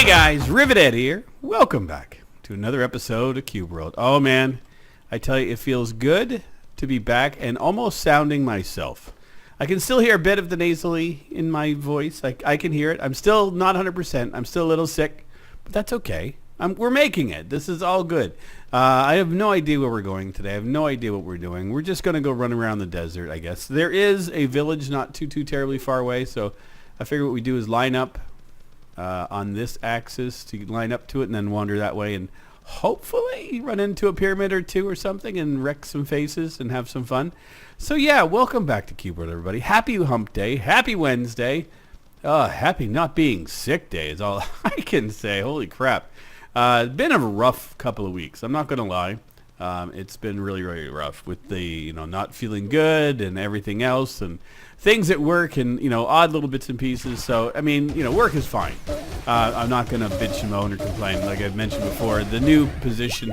Hey guys, Rivet here. Welcome back to another episode of Cube World. Oh man, I tell you, it feels good to be back and almost sounding myself. I can still hear a bit of the nasally in my voice. I can hear it. I'm still not 100%. I'm still a little sick, but that's okay. We're making it. This is all good. I have no idea where we're going today. I have no idea what we're doing. We're just going to go run around the desert, I guess. There is a village not too terribly far away, so I figure what we do is line up on this axis to line up to it and then wander that way and hopefully run into a pyramid or two or something and wreck some faces and have some fun. So yeah, welcome back to Cube World, everybody. Happy hump day. Happy Wednesday. Happy not being sick day is all I can say. Holy crap. It's been a rough couple of weeks. I'm not going to lie. It's been really, really rough with the, not feeling good and everything else and things at work and, odd little bits and pieces. So, work is fine. I'm not going to bitch and moan or complain. Like I've mentioned before, the new position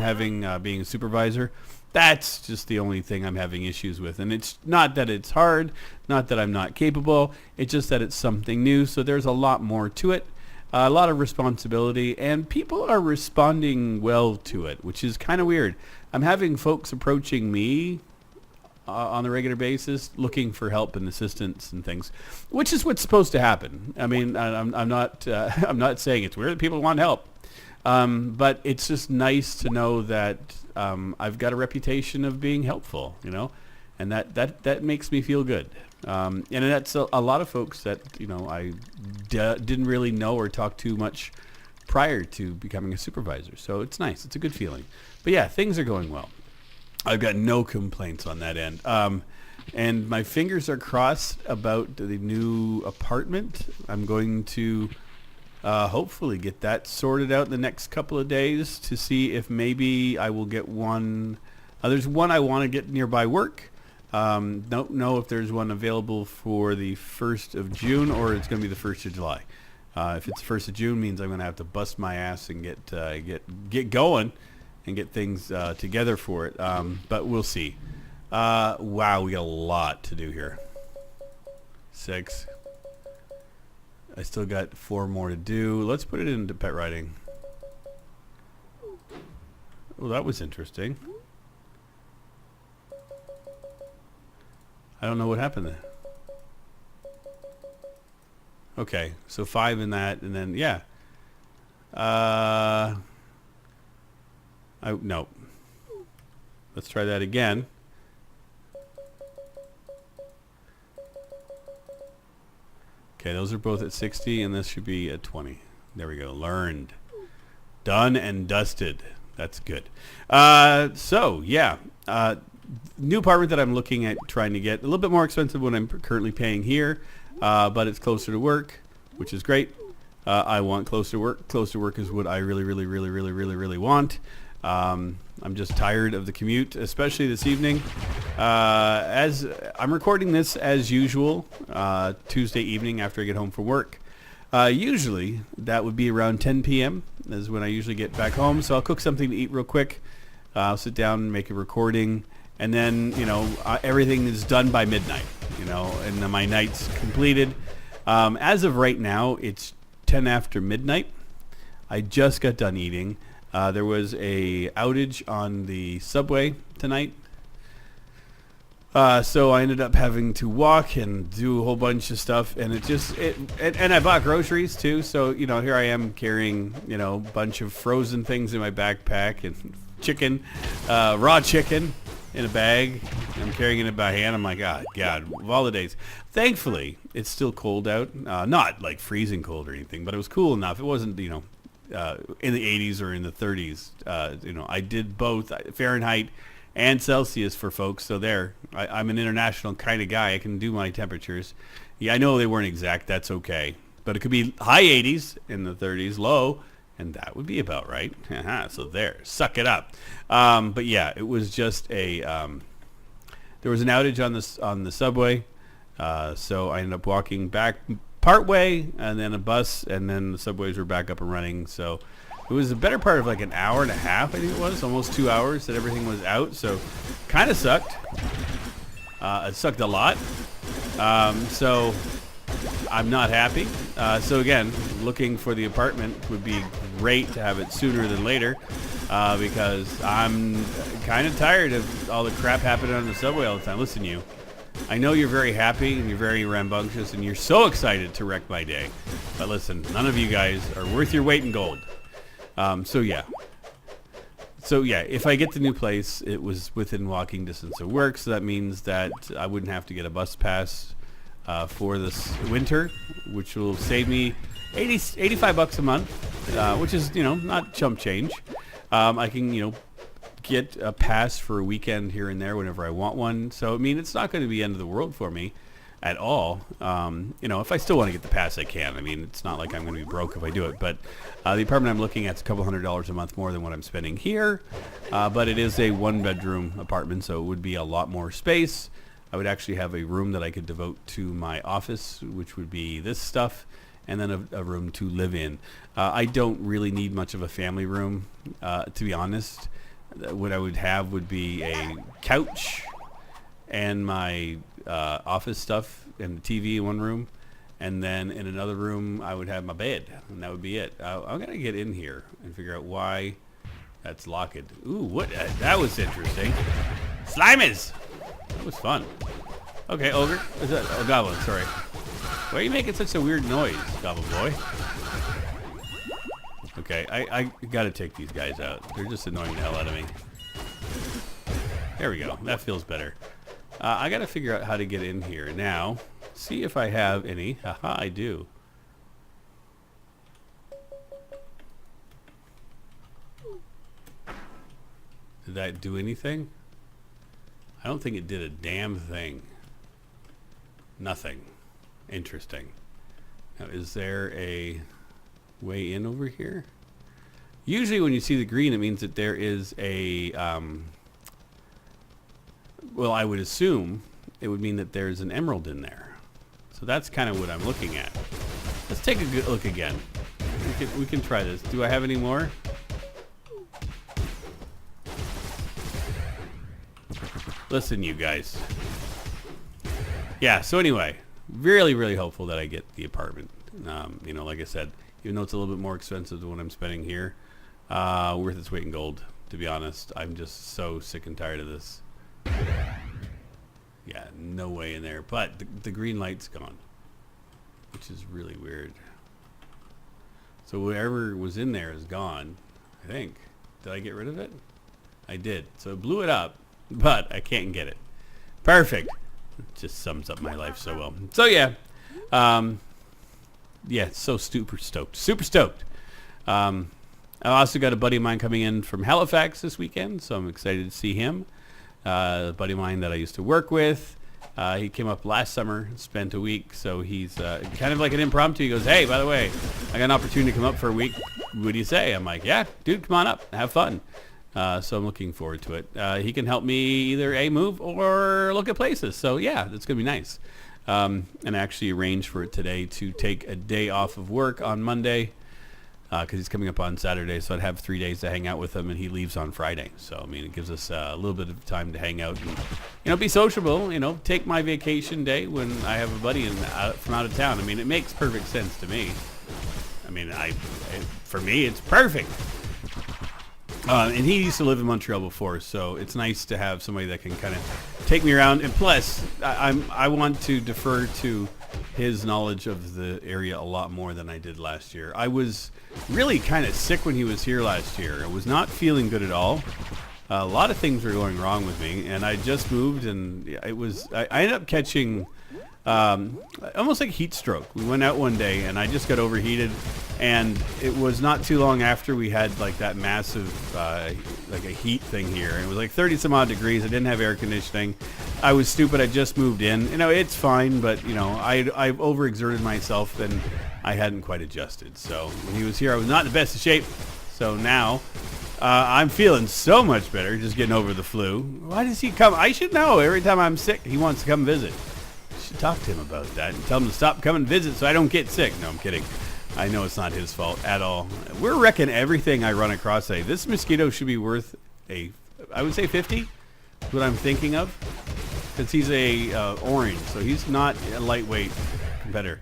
being a supervisor, that's just the only thing I'm having issues with. And it's not that it's hard, not that I'm not capable. It's just that it's something new. So there's a lot more to it. A lot of responsibility, and people are responding well to it, which is kind of weird. I'm having folks approaching me on a regular basis looking for help and assistance and things, which is what's supposed to happen. I mean, I'm not I'm not saying it's weird that people want help, but it's just nice to know that I've got a reputation of being helpful, and that makes me feel good. And that's a lot of folks that, I didn't really know or talk to much prior to becoming a supervisor. So it's nice. It's a good feeling. But yeah, things are going well. I've got no complaints on that end. And my fingers are crossed about the new apartment. I'm going to hopefully get that sorted out in the next couple of days to see if maybe I will get one. There's one I want to get nearby work. Don't know if there's one available for the 1st of June or it's going to be the 1st of July. If it's the 1st of June, means I'm going to have to bust my ass and get going and get things together for it. But we'll see. Wow, we got a lot to do here. 6. I still got 4 more to do. Let's put it into pet riding. Well, that was interesting. I don't know what happened there. Okay, so 5 in that, and then yeah. No. Let's try that again. Okay, those are both at 60, and this should be at 20. There we go. Learned. Done and dusted. That's good. So yeah. New apartment that I'm looking at trying to get a little bit more expensive than I'm currently paying here, but it's closer to work, which is great. I want close to work. Close to work is what I really want. I'm just tired of the commute, especially this evening. As I'm recording this as usual, Tuesday evening after I get home from work. Usually that would be around 10 p.m. is when I usually get back home. So I'll cook something to eat real quick. I'll sit down and make a recording. And then, everything is done by midnight, and then my night's completed. As of right now, it's 10 after midnight. I just got done eating. There was a outage on the subway tonight. So I ended up having to walk and do a whole bunch of stuff. And and I bought groceries too. So, here I am carrying, a bunch of frozen things in my backpack and chicken, raw chicken in a bag. I'm carrying it by hand. I'm like, God, of all the days. Thankfully, it's still cold out. Not like freezing cold or anything, but it was cool enough. It wasn't, in the 80s or in the 30s. I did both Fahrenheit and Celsius for folks. So I'm an international kind of guy. I can do my temperatures. Yeah, I know they weren't exact. That's okay. But it could be high 80s in the 30s, low. And that would be about right. So there, suck it up. But yeah, it was just there was an outage on the subway. So I ended up walking back part way and then a bus and then the subways were back up and running. So it was a better part of like an hour and a half, I think it was, almost 2 hours that everything was out. So kind of sucked. It sucked a lot. So I'm not happy. So again, looking for the apartment would be great to have it sooner than later, because I'm kind of tired of all the crap happening on the subway all the time. Listen, you. I know you're very happy and you're very rambunctious and you're so excited to wreck my day. But listen, none of you guys are worth your weight in gold. So yeah, if I get the new place, it was within walking distance of work, so that means that I wouldn't have to get a bus pass for this winter, which will save me 85 bucks a month, which is, not chump change. I can, get a pass for a weekend here and there whenever I want one. So, it's not going to be the end of the world for me at all. If I still want to get the pass, I can. It's not like I'm going to be broke if I do it. But the apartment I'm looking at is a couple $100s a month more than what I'm spending here. But it is a one-bedroom apartment, so it would be a lot more space. I would actually have a room that I could devote to my office, which would be this stuff, and then a room to live in. I don't really need much of a family room, to be honest. What I would have would be a couch and my office stuff and the TV in one room, and then in another room I would have my bed, and that would be it. I'm going to get in here and figure out why that's locked. Ooh, what? That was interesting. Slimies! That was fun. Okay, ogre. Is that? Oh, goblin, sorry. Why are you making such a weird noise, goblin boy? Okay, I gotta take these guys out. They're just annoying the hell out of me. There we go. That feels better. I gotta figure out how to get in here. Now, see if I have any. Haha, I do. Did that do anything? I don't think it did a damn thing. Nothing. Interesting. Now, is there a way in over here? Usually when you see the green, it means that there is a, well, I would assume it would mean that there's an emerald in there. So that's kind of what I'm looking at. Let's take a good look again. We can try this. Do I have any more? Listen, you guys. Yeah, so anyway, really, really hopeful that I get the apartment. Like I said, even though it's a little bit more expensive than what I'm spending here, worth its weight in gold, to be honest. I'm just so sick and tired of this. Yeah, no way in there. But the green light's gone, which is really weird. So whatever was in there is gone, I think. Did I get rid of it? I did. So it blew it up, but I can't get it. Perfect. It just sums up my life so well. So yeah. Yeah, so super stoked. Super stoked. I also got a buddy of mine coming in from Halifax this weekend, so I'm excited to see him. A buddy of mine that I used to work with. He came up last summer, spent a week, so he's kind of like an impromptu. He goes, hey, by the way, I got an opportunity to come up for a week. What do you say? I'm like, yeah, dude, come on up. Have fun. So I'm looking forward to it. He can help me either move or look at places. So yeah, that's going to be nice. And I actually arranged for it today to take a day off of work on Monday because he's coming up on Saturday. So I'd have 3 days to hang out with him, and he leaves on Friday. So, it gives us a little bit of time to hang out and, be sociable, take my vacation day when I have a buddy from out of town. It makes perfect sense to me. For me, it's perfect. And he used to live in Montreal before, so it's nice to have somebody that can kind of take me around. And plus, I want to defer to his knowledge of the area a lot more than I did last year. I was really kind of sick when he was here last year. I was not feeling good at all. A lot of things were going wrong with me, and I just moved, and I ended up catching almost like heat stroke. We went out one day, and I just got overheated, and it was not too long after we had like that massive like a heat thing here, and it was like 30 some odd degrees. I didn't have air conditioning. I was stupid. I just moved in. It's fine, but I've overexerted myself, and I hadn't quite adjusted. So when he was here, I was not in the best of shape. So now I'm feeling so much better, just getting over the flu. Why does he come? I should know. Every time I'm sick, he wants to come visit. I should talk to him about that and tell him to stop coming to visit so I don't get sick. No, I'm kidding. I know it's not his fault at all. We're wrecking everything I run across today. This mosquito should be worth I would say 50 is what I'm thinking of. Because he's a orange, so he's not a lightweight competitor.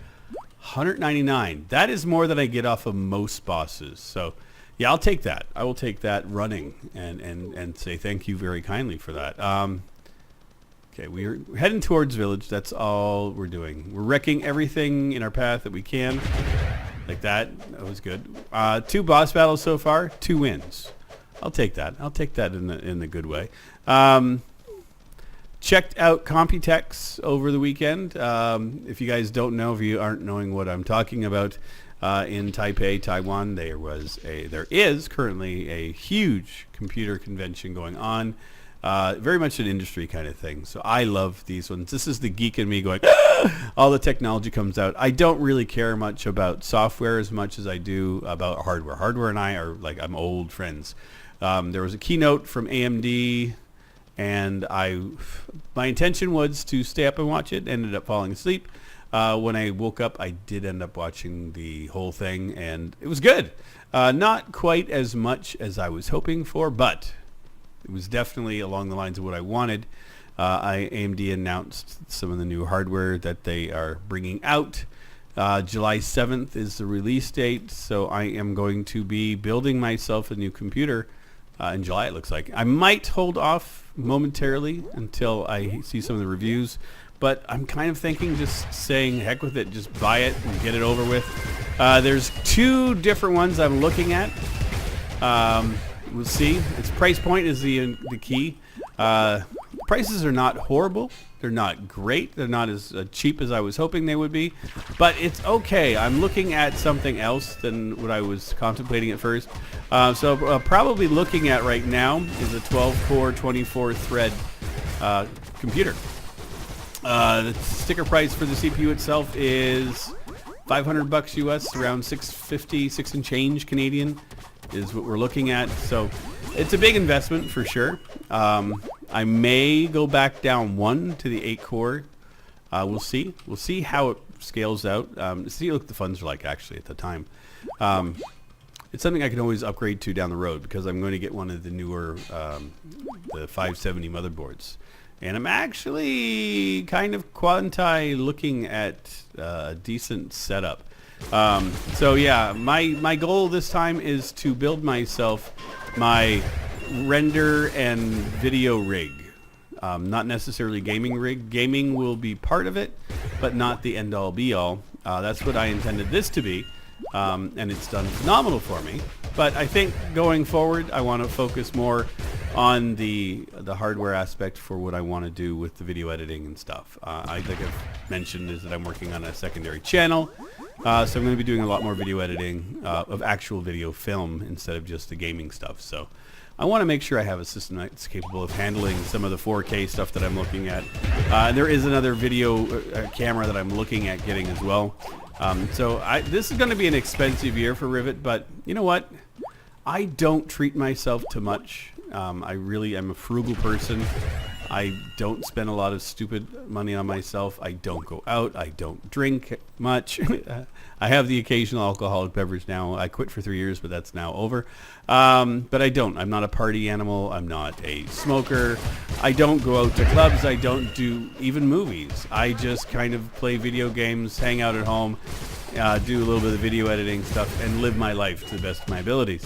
$199. That is more than I get off of most bosses. So yeah, I'll take that. I will take that running and say thank you very kindly for that. Okay, we're heading towards village. That's all we're doing. We're wrecking everything in our path that we can. Like that. That was good. 2 boss battles so far, 2 wins. I'll take that. I'll take that in the good way. Checked out Computex over the weekend. If you guys don't know, if you aren't knowing what I'm talking about, in Taipei, Taiwan, there is currently a huge computer convention going on. Very much an industry kind of thing. So I love these ones. This is the geek in me going, all the technology comes out. I don't really care much about software as much as I do about hardware. Hardware and I are like, I'm old friends. There was a keynote from AMD, and my intention was to stay up and watch it. Ended up falling asleep. When I woke up, I did end up watching the whole thing, and it was good. Not quite as much as I was hoping for, but it was definitely along the lines of what I wanted. AMD announced some of the new hardware that they are bringing out. July 7th is the release date, so I am going to be building myself a new computer in July, it looks like. I might hold off momentarily until I see some of the reviews, but I'm kind of thinking just saying heck with it, just buy it and get it over with. There's 2 different ones I'm looking at. We'll see. Its price point is the key. Prices are not horrible. They're not great. They're not as cheap as I was hoping they would be, but it's okay. I'm looking at something else than what I was contemplating at first. Probably looking at right now is a 12-core, 24-thread computer. The sticker price for the CPU itself is $500 US, around $650, 6 and change Canadian is what we're looking at. So it's a big investment for sure. I may go back down 1 to the 8-core. We'll see. We'll see how it scales out. See what the funds are like actually at the time. It's something I can always upgrade to down the road because I'm going to get one of the newer the 570 motherboards. And I'm actually kind of looking at a decent setup. So yeah, my goal this time is to build myself my render and video rig. Not necessarily gaming rig. Gaming will be part of it, but not the end-all be-all. That's what I intended this to be, and it's done phenomenal for me. But I think going forward, I want to focus more on the hardware aspect for what I want to do with the video editing and stuff. I think I've mentioned is that I'm working on a secondary channel, so I'm going to be doing a lot more video editing of actual video film instead of just the gaming stuff. So I want to make sure I have a system that's capable of handling some of the 4K stuff that I'm looking at. There is another video camera that I'm looking at getting as well. This is going to be an expensive year for Rivet, but you know what? I don't treat myself too much. I really am a frugal person. I don't spend a lot of stupid money on myself. I don't go out. I don't drink much. I have the occasional alcoholic beverage now. I quit for 3 years, but that's now over. But I don't. I'm not a party animal. I'm not a smoker. I don't go out to clubs. I don't do even movies. I just kind of play video games, hang out at home, do a little bit of video editing stuff, and live my life to the best of my abilities.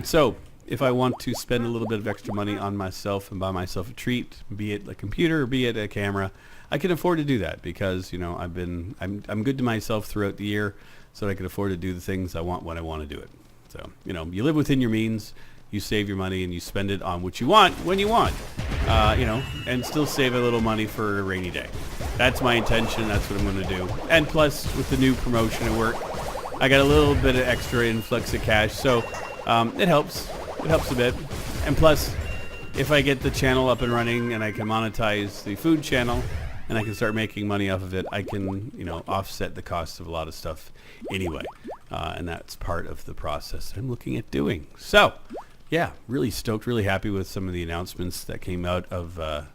So if I want to spend a little bit of extra money on myself and buy myself a treat, be it a computer or be it a camera, I can afford to do that because, you know, I'm good to myself throughout the year so that I can afford to do the things I want when I want to do it. So, you know, you live within your means, you save your money and you spend it on what you want when you want, you know, and still save a little money for a rainy day. That's my intention. That's what I'm going to do. And plus with the new promotion at work, I got a little bit of extra influx of cash. So it helps. It helps a bit. And plus, if I get the channel up and running and I can monetize the food channel and I can start making money off of it, I can, you know, offset the costs of a lot of stuff anyway. And that's part of the process I'm looking at doing. So, yeah, really stoked, really happy with some of the announcements that came out of the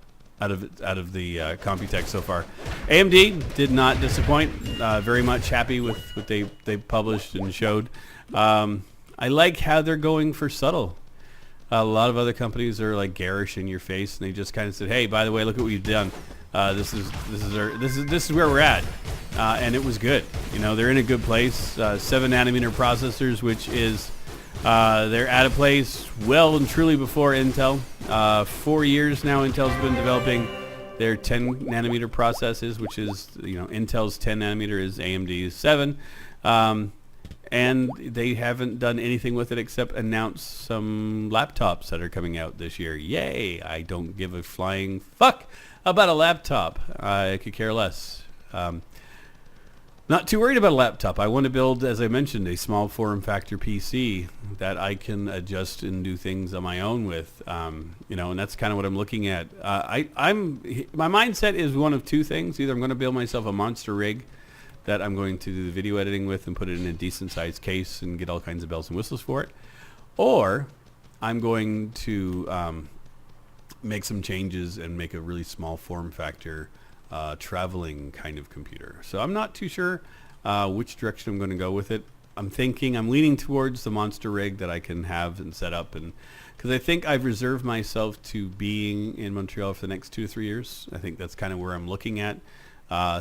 Computex so far. AMD did not disappoint. Very much happy with what they published and showed. I like how they're going for subtle. A lot of other companies are like garish in your face, and they just kind of said, "Hey, by the way, look what we've done. This is where we're at." and it was good. You know, they're in a good place. 7 nanometer processors, which is they're at a place well and truly before Intel. 4 years now, Intel's been developing their 10 nanometer processes, which is, you know, Intel's 10 nanometer is AMD's 7. And they haven't done anything with it except announce some laptops that are coming out this year. Yay! I don't give a flying fuck about a laptop. I could care less. Not too worried about a laptop. I want to build, as I mentioned, a small form factor PC that I can adjust and do things on my own with. You know, and that's kind of what I'm looking at. My mindset is one of two things. Either I'm going to build myself a monster rig that I'm going to do the video editing with and put it in a decent sized case and get all kinds of bells and whistles for it, or I'm going to make some changes and make a really small form factor traveling kind of computer. So I'm not too sure which direction I'm going to go with it. I'm leaning towards the monster rig that I can have and set up, and because I think I've reserved myself to being in Montreal for the next 2 to 3 years. I think that's kind of where I'm looking at.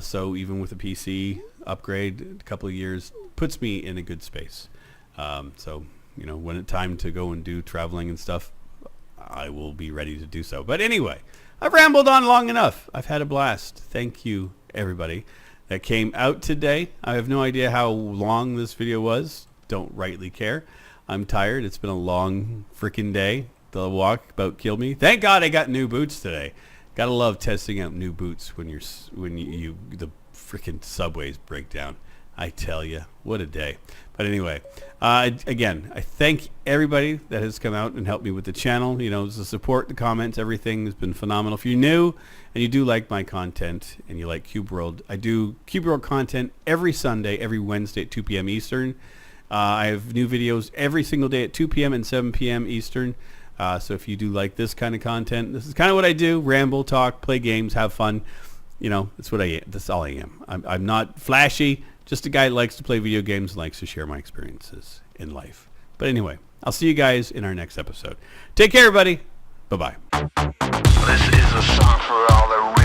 So even with a PC upgrade, a couple of years puts me in a good space. So, you know, when it's time to go and do traveling and stuff, I will be ready to do so. But anyway, I've rambled on long enough. I've had a blast. Thank you, everybody that came out today. I have no idea how long this video was. Don't rightly care. I'm tired. It's been a long freaking day. The walk about killed me. Thank God I got new boots today. Gotta love testing out new boots when the freaking subways break down. I tell you, what a day. But anyway, again, I thank everybody that has come out and helped me with the channel. You know, the support, the comments, everything has been phenomenal. If you're new and you do like my content and you like Cube World, I do Cube World content every Sunday, every Wednesday at 2 p.m. Eastern. I have new videos every single day at 2 p.m. and 7 p.m. Eastern. So if you do like this kind of content, this is kind of what I do: ramble, talk, play games, have fun. You know, that's what I am. That's all I am. I'm not flashy. Just a guy that likes to play video games and likes to share my experiences in life. But anyway, I'll see you guys in our next episode. Take care, everybody. Bye-bye. This is a song for all the